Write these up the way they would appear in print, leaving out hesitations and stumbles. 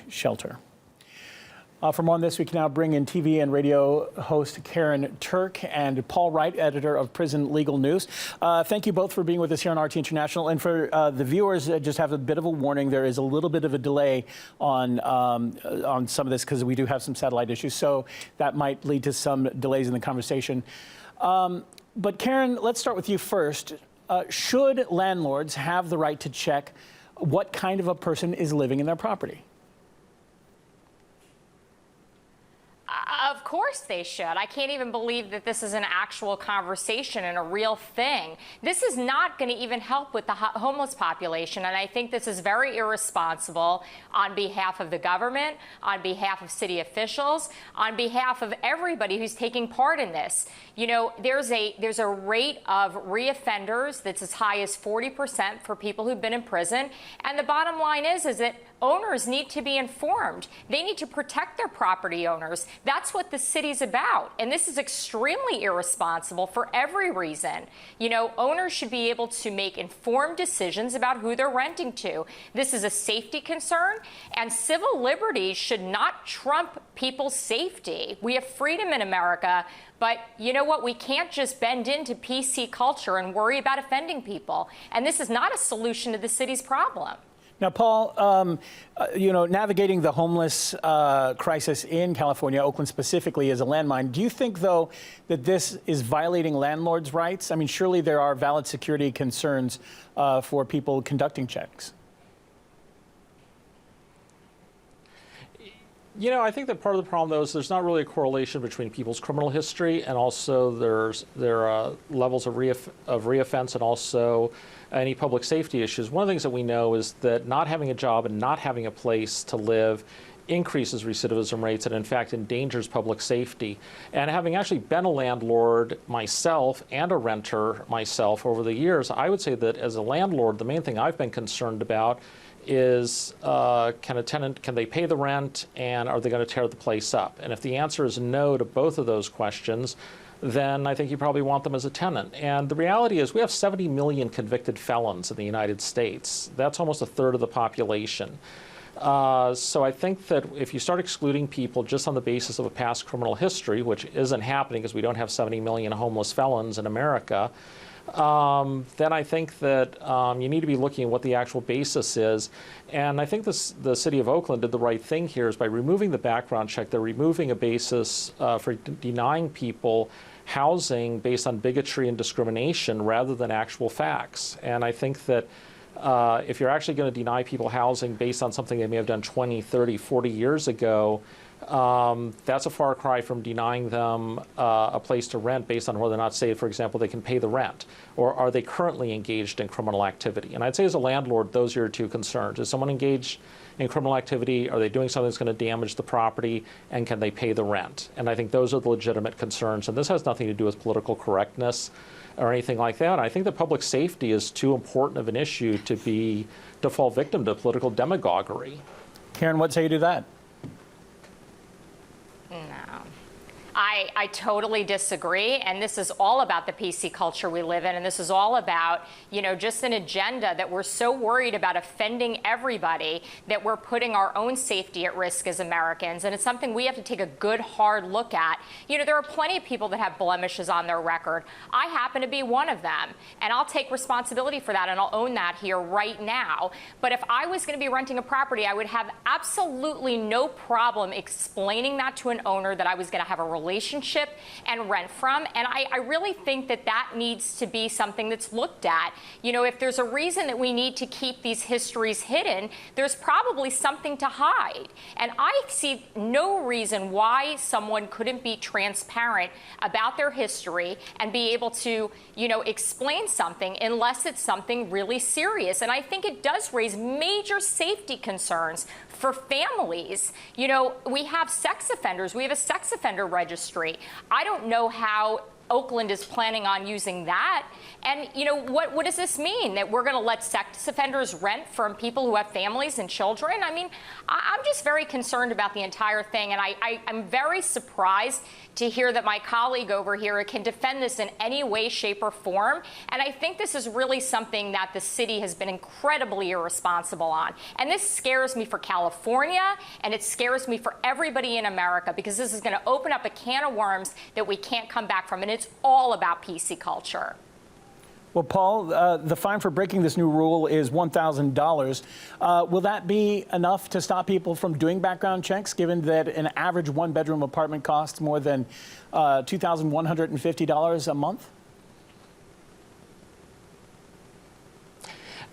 shelter. For more on this, we can now bring in TV and radio host Karyn Turk and Paul Wright, editor of Prison Legal News. Thank you both for being with us here on RT International. And for the viewers, just have a bit of a warning. There is a little bit of a delay on some of this because we do have some satellite issues. So that might lead to some delays in the conversation. But Karyn, let's start with you first. Should landlords have the right to check what kind of a person is living in their property? Of course they should. I can't even believe that this is an actual conversation and a real thing. This is not going to even help with the homeless population, and I think this is very irresponsible on behalf of the government, on behalf of city officials, on behalf of everybody who's taking part in this. You know, there's a rate of reoffenders that's as high as 40% for people who've been in prison, and the bottom line is that owners need to be informed. They need to protect their property owners. That's what the city's about. And this is extremely irresponsible for every reason. You know, owners should be able to make informed decisions about who they're renting to. This is a safety concern, and civil liberties should not trump people's safety. We have freedom in America, but you know what? We can't just bend into PC culture and worry about offending people. And this is not a solution to the city's problem. Now, Paul, you know, navigating the homeless crisis in California, Oakland specifically, is a landmine. Do you think, though, that this is violating landlords' rights? I mean, surely there are valid security concerns for people conducting checks. You know, I think that part of the problem, though, is there's not really a correlation between people's criminal history and also there are levels of reoffense and also any public safety issues. One of the things that we know is that not having a job and not having a place to live increases recidivism rates and, in fact, endangers public safety. And having actually been a landlord myself and a renter myself over the years, I would say that as a landlord, the main thing I've been concerned about is can a tenant, can they pay the rent, and are they going to tear the place up? And if the answer is no to both of those questions, then I think you probably want them as a tenant. And the reality is we have 70 million convicted felons in the United States. That's almost a third of the population. So I think that if you start excluding people just on the basis of a past criminal history, which isn't happening because we don't have 70 million homeless felons in America, then I think that you need to be looking at what the actual basis is. And I think the city of Oakland did the right thing here is by removing the background check, they're removing a basis for denying people housing based on bigotry and discrimination rather than actual facts. And I think that if you're actually going to deny people housing based on something they may have done 20, 30, 40 years ago, that's a far cry from denying them a place to rent based on whether or not, say, for example, they can pay the rent, or are they currently engaged in criminal activity. And I'd say as a landlord, those are your two concerns. Is someone engaged in criminal activity? Are they doing something that's going to damage the property? And can they pay the rent? And I think those are the legitimate concerns. And this has nothing to do with political correctness or anything like that. And I think that public safety is too important of an issue to fall victim to political demagoguery. Karyn, what say you to that? No. I totally disagree, and this is all about the PC culture we live in, and this is all about, you know, just an agenda that we're so worried about offending everybody that we're putting our own safety at risk as Americans, and it's something we have to take a good, hard look at. You know, there are plenty of people that have blemishes on their record. I happen to be one of them, and I'll take responsibility for that, and I'll own that here right now. But if I was going to be renting a property, I would have absolutely no problem explaining that to an owner that I was going to have a relationship and rent from. And I really think that that needs to be something that's looked at. You know, if there's a reason that we need to keep these histories hidden, there's probably something to hide. And I see no reason why someone couldn't be transparent about their history and be able to, you know, explain something unless it's something really serious. And I think it does raise major safety concerns for families. You know, we have sex offenders. We have a sex offender registry. I don't know how Oakland is planning on using that. And, you know, what does this mean? That we're going to let sex offenders rent from people who have families and children? I mean, I'm just very concerned about the entire thing. And I'm very surprised to hear that my colleague over here can defend this in any way, shape, or form. And I think this is really something that the city has been incredibly irresponsible on. And this scares me for California, and it scares me for everybody in America, because this is going to open up a can of worms that we can't come back from. And it's all about PC culture. Well, Paul, the fine for breaking this new rule is $1,000. Will that be enough to stop people from doing background checks, given that an average one-bedroom apartment costs more than $2,150 a month?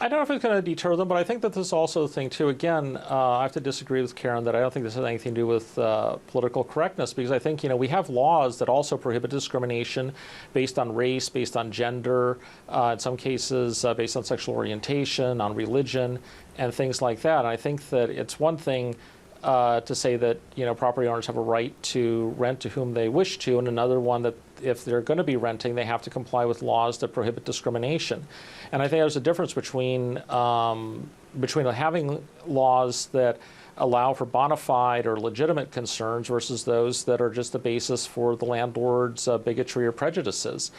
I don't know if it's going to deter them, but I think that this is also the thing, too. Again, I have to disagree with Karyn that I don't think this has anything to do with political correctness, because I think, you know, we have laws that also prohibit discrimination based on race, based on gender, in some cases based on sexual orientation, on religion, and things like that. And I think that it's one thing to say that, you know, property owners have a right to rent to whom they wish to, and another one that if they're going to be renting, they have to comply with laws that prohibit discrimination. And I think there's a difference between having laws that allow for bona fide or legitimate concerns versus those that are just the basis for the landlord's bigotry or prejudices.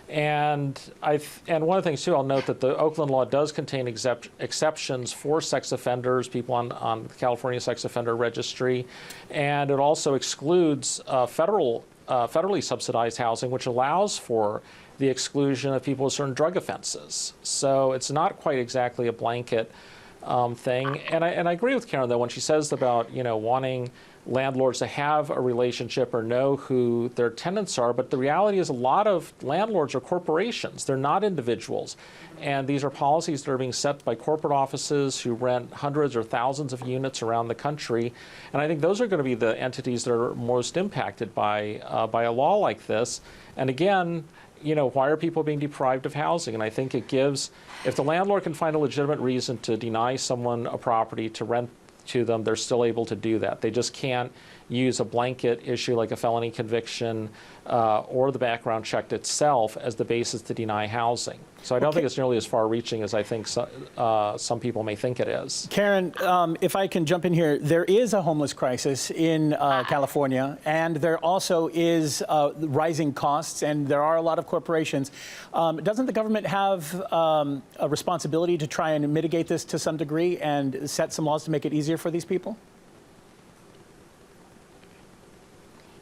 And one of the things, too, I'll note that the Oakland law does contain exceptions for sex offenders, people on the California Sex Offender Registry, and it also excludes federally subsidized housing, which allows for the exclusion of people with certain drug offenses. So it's not quite exactly a blanket thing. And I agree with Karyn, though, when she says about, you know, wanting landlords to have a relationship or know who their tenants are. But the reality is a lot of landlords are corporations. They're not individuals. And these are policies that are being set by corporate offices who rent hundreds or thousands of units around the country. And I think those are going to be the entities that are most impacted by a law like this. And again, you know, why are people being deprived of housing? And I think it gives, if the landlord can find a legitimate reason to deny someone a property to rent to them, they're still able to do that. They just can't use a blanket issue like a felony conviction or the background check itself as the basis to deny housing. So I don't think it's nearly as far-reaching as I think some people may think it is. Karyn, if I can jump in here, there is a homeless crisis in California, and there also is rising costs, and there are a lot of corporations. Doesn't the government have a responsibility to try and mitigate this to some degree and set some laws to make it easier for these people?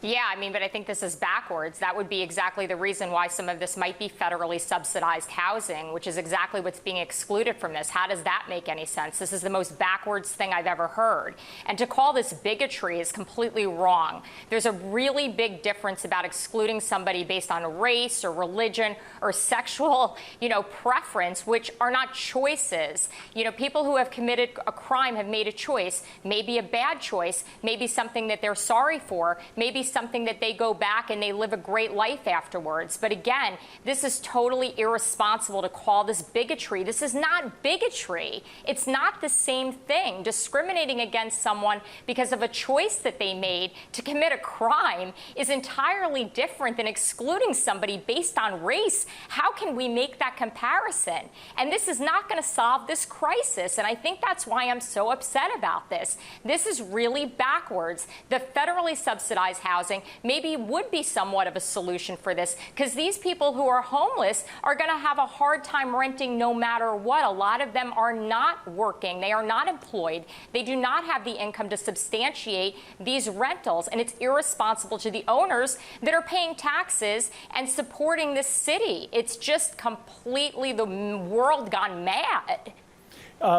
Yeah, I mean, but I think this is backwards. That would be exactly the reason why some of this might be federally subsidized housing, which is exactly what's being excluded from this. How does that make any sense? This is the most backwards thing I've ever heard. And to call this bigotry is completely wrong. There's a really big difference about excluding somebody based on race or religion or sexual, you know, preference, which are not choices. You know, people who have committed a crime have made a choice, maybe a bad choice, maybe something that they're sorry for, maybe something that they go back and they live a great life afterwards. But again, this is totally irresponsible to call this bigotry. This is not bigotry. It's not the same thing. Discriminating against someone because of a choice that they made to commit a crime is entirely different than excluding somebody based on race. How can we make that comparison? And this is not going to solve this crisis. And I think that's why I'm so upset about this. This is really backwards. The federally subsidized housing maybe would be somewhat of a solution for this, because these people who are homeless are going to have a hard time renting no matter what. A lot of them are not working. They are not employed. They do not have the income to substantiate these rentals. And it's irresponsible to the owners that are paying taxes and supporting this city. It's just completely the world gone mad.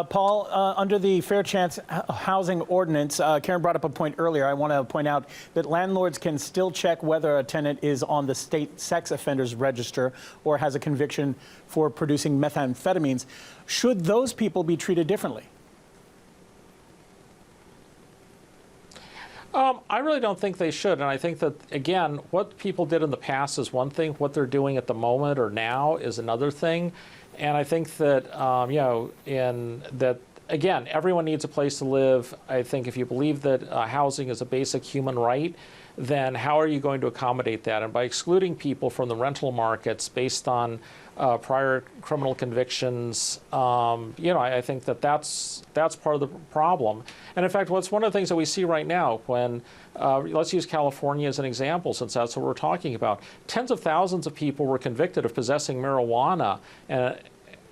Paul, under the Fair Chance Housing Ordinance, Karyn brought up a point earlier. I want to point out that landlords can still check whether a tenant is on the state sex offenders register or has a conviction for producing methamphetamines. Should those people be treated differently? I really don't think they should. And I think that, again, what people did in the past is one thing. What they're doing at the moment or now is another thing. And I think that, you know, again, everyone needs a place to live. I think if you believe that housing is a basic human right, then how are you going to accommodate that? And by excluding people from the rental markets based on prior criminal convictions, I think that's part of the problem. And in fact, what's one of the things that we see right now when, let's use California as an example, since that's what we're talking about. Tens of thousands of people were convicted of possessing marijuana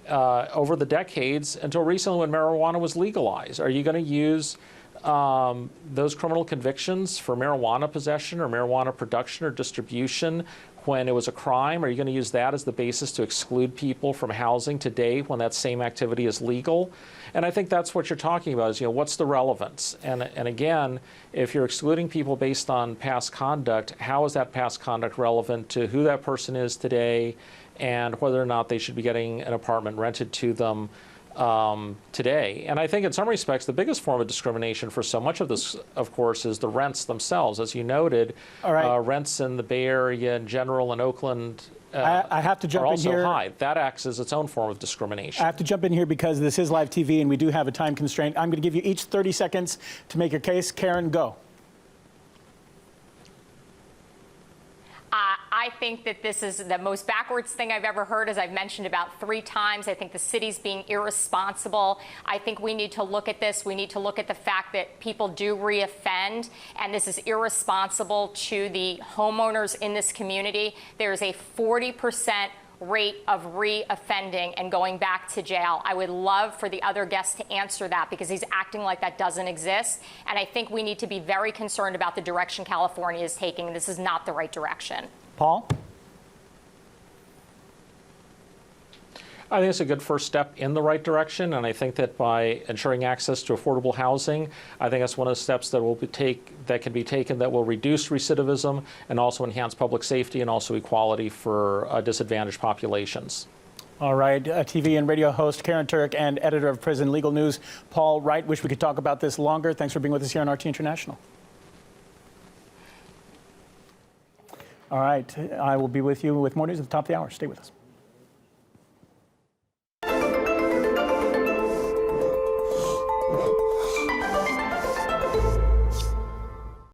over the decades until recently when marijuana was legalized. Are you going to use those criminal convictions for marijuana possession or marijuana production or distribution when it was a crime? Are you going to use that as the basis to exclude people from housing today when that same activity is legal? And I think that's what you're talking about is, what's the relevance? And again, if you're excluding people based on past conduct, how is that past conduct relevant to who that person is today and whether or not they should be getting an apartment rented to them today? And I think in some respects, the biggest form of discrimination for so much of this, of course, is the rents themselves. As you noted, rents in the Bay Area in general and Oakland I have to jump are also in here. high. That acts as its own form of discrimination. I have to jump in here because this is live TV and we do have a time constraint. I'm going to give you each 30 seconds to make your case. Karyn, go. I think that this is the most backwards thing I've ever heard, as I've mentioned about 3 times. I think the city's being irresponsible. I think we need to look at this. We need to look at the fact that people do reoffend, and this is irresponsible to the homeowners in this community. There's a 40% rate of reoffending and going back to jail. I would love for the other guests to answer that because he's acting like that doesn't exist. And I think we need to be very concerned about the direction California is taking. This is not the right direction. Paul? I think it's a good first step in the right direction, and I think that by ensuring access to affordable housing, I think that's one of the steps that can be taken that will reduce recidivism and also enhance public safety and also equality for disadvantaged populations. All right, TV and radio host Karyn Turk and editor of Prison Legal News, Paul Wright. Wish we could talk about this longer. Thanks for being with us here on RT International. All right, I will be with you with more news at the top of the hour. Stay with us.